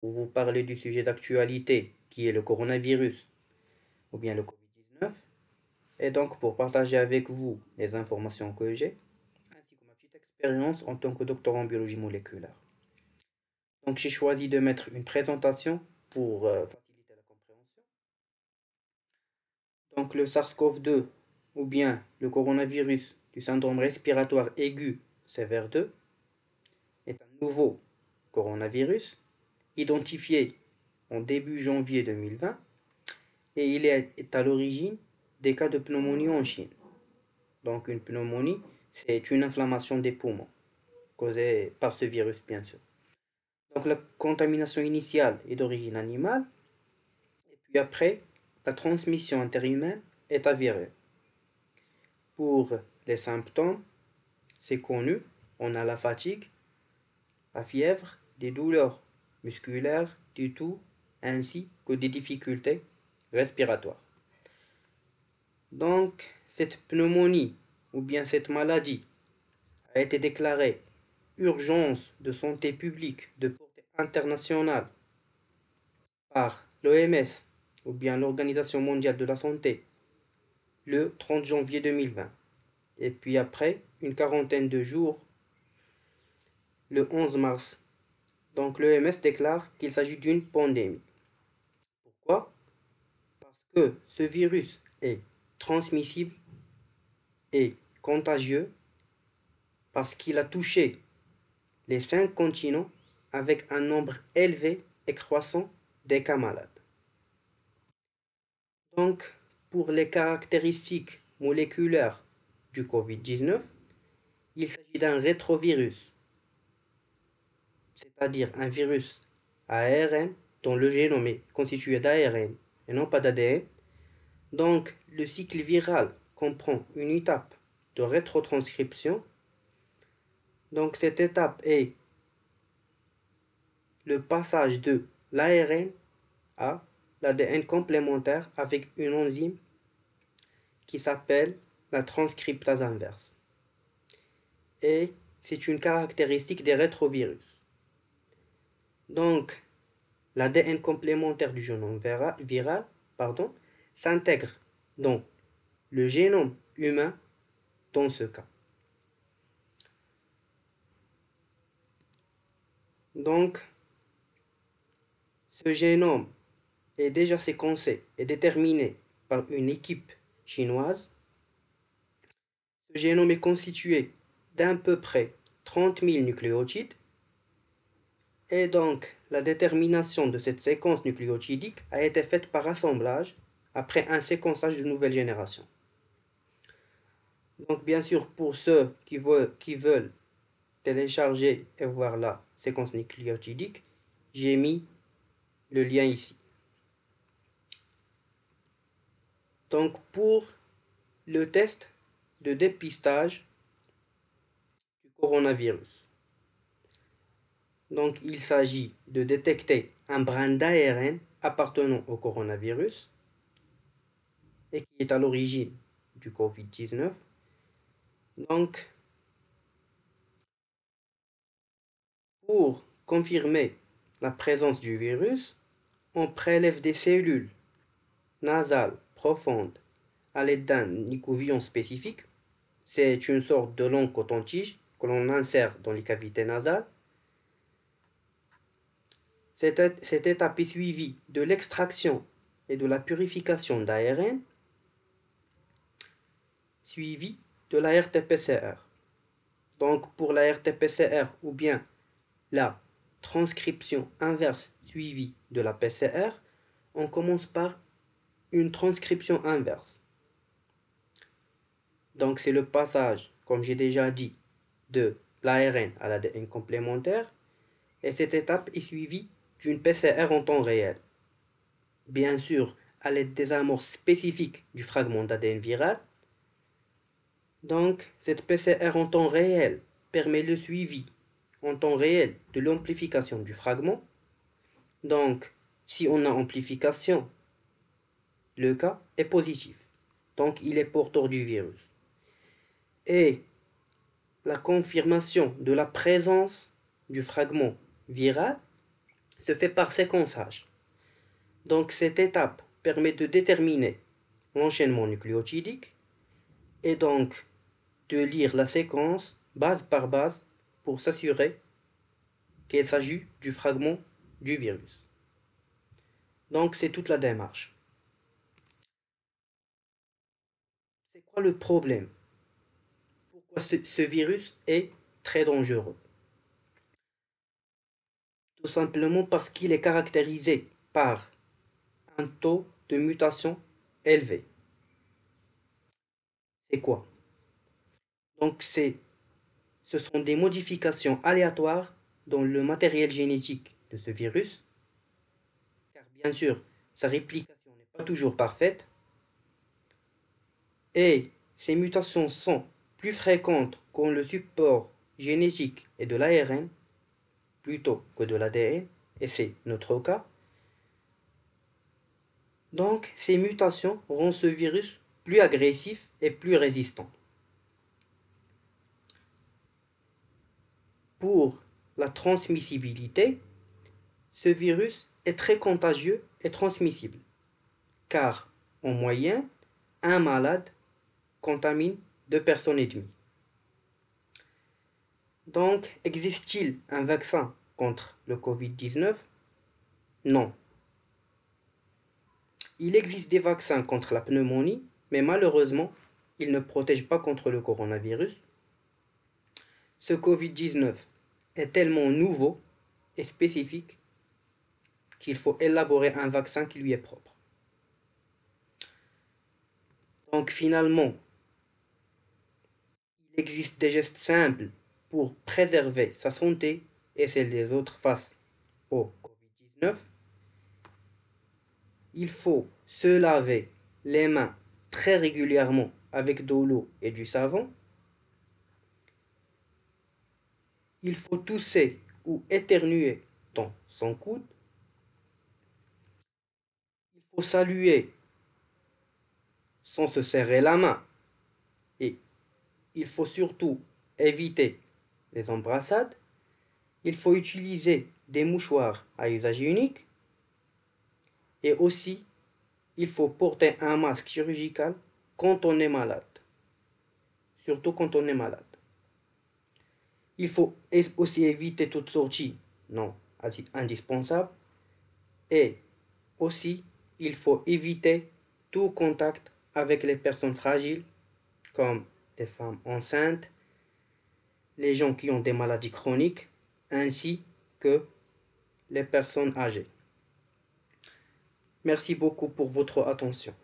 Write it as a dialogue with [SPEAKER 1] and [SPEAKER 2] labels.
[SPEAKER 1] pour vous parler du sujet d'actualité qui est le coronavirus ou bien le Covid-19 et donc pour partager avec vous les informations que j'ai ainsi que ma petite expérience en tant que docteur en biologie moléculaire. Donc j'ai choisi de mettre une présentation pour faciliter la compréhension. Donc le SARS-CoV-2 ou bien le coronavirus du syndrome respiratoire aigu sévère 2 est un nouveau coronavirus identifié en début janvier 2020 et il est à l'origine des cas de pneumonie en Chine. Donc une pneumonie, c'est une inflammation des poumons causée par ce virus, bien sûr. Donc la contamination initiale est d'origine animale, et puis après, la transmission interhumaine est avérée. Pour les symptômes, c'est connu, on a la fatigue, la fièvre, des douleurs musculaires, du tout, ainsi que des difficultés respiratoires. Donc, cette pneumonie ou bien cette maladie a été déclarée urgence de santé publique de portée internationale par l'OMS ou bien l'Organisation mondiale de la santé le 30 janvier 2020. Et puis après, une quarantaine de jours, le 11 mars. Donc l'OMS déclare qu'il s'agit d'une pandémie. Pourquoi? Parce que ce virus est transmissible et contagieux parce qu'il a touché les 5 continents avec un nombre élevé et croissant des cas malades. Donc, pour les caractéristiques moléculaires du Covid-19, il s'agit d'un rétrovirus, c'est-à-dire un virus ARN dont le génome est constitué d'ARN et non pas d'ADN. Donc, le cycle viral comprend une étape de rétrotranscription. Donc, cette étape est le passage de l'ARN à l'ADN complémentaire avec une enzyme qui s'appelle la transcriptase inverse. Et c'est une caractéristique des rétrovirus. Donc, l'ADN complémentaire du génome viral s'intègre dans le génome humain dans ce cas. Donc, ce génome est déjà séquencé et déterminé par une équipe chinoise. Ce génome est constitué d'à peu près 30 000 nucléotides. Et donc, la détermination de cette séquence nucléotidique a été faite par assemblage après un séquençage de nouvelle génération. Donc, bien sûr, pour ceux qui veulent télécharger et voir la séquence nucléotidique, j'ai mis le lien ici. Donc, pour le test de dépistage du coronavirus, donc il s'agit de détecter un brin d'ARN appartenant au coronavirus et qui est à l'origine du Covid-19. Donc, pour confirmer la présence du virus, on prélève des cellules nasales profondes à l'aide d'un écouvillon spécifique. C'est une sorte de longue coton-tige que l'on insère dans les cavités nasales. Cette étape est suivie de l'extraction et de la purification d'ARN, suivie de la RT-PCR. Donc pour la RT-PCR ou bien la transcription inverse suivie de la PCR, on commence par une transcription inverse. Donc c'est le passage, comme j'ai déjà dit, de l'ARN à l'ADN complémentaire, et cette étape est suivie d'une PCR en temps réel. Bien sûr, à l'aide des amorces spécifiques du fragment d'ADN viral. Donc cette PCR en temps réel permet le suivi en temps réel de l'amplification du fragment. Donc, si on a amplification, le cas est positif. Donc, il est porteur du virus. Et la confirmation de la présence du fragment viral se fait par séquençage. Donc cette étape permet de déterminer l'enchaînement nucléotidique et donc de lire la séquence base par base pour s'assurer qu'il s'agit du fragment du virus. Donc c'est toute la démarche. C'est quoi le problème? Pourquoi ce virus est très dangereux? Tout simplement parce qu'il est caractérisé par un taux de mutation élevé. C'est quoi? Donc ce sont des modifications aléatoires dans le matériel génétique de ce virus, car bien sûr, sa réplication n'est pas toujours parfaite, et ces mutations sont plus fréquentes quand le support génétique est de l'ARN plutôt que de l'ADN, et c'est notre cas. Donc, ces mutations rendent ce virus plus agressif et plus résistant. Pour la transmissibilité, ce virus est très contagieux et transmissible, car en moyenne, un malade contamine 2 personnes et demie. Donc, existe-t-il un vaccin contre le Covid-19? Non. Il existe des vaccins contre la pneumonie, mais malheureusement, ils ne protègent pas contre le coronavirus. Ce Covid-19 est tellement nouveau et spécifique qu'il faut élaborer un vaccin qui lui est propre. Donc finalement, il existe des gestes simples pour préserver sa santé et celle des autres face au Covid-19. Il faut se laver les mains très régulièrement avec de l'eau et du savon. Il faut tousser ou éternuer dans son coude. Il faut saluer sans se serrer la main. Et il faut surtout éviter les embrassades. Il faut utiliser des mouchoirs à usage unique. Et aussi, il faut porter un masque chirurgical quand on est malade. Surtout quand on est malade. Il faut aussi éviter toute sortie non indispensable. Et aussi, il faut éviter tout contact avec les personnes fragiles, comme les femmes enceintes, les gens qui ont des maladies chroniques, ainsi que les personnes âgées. Merci beaucoup pour votre attention.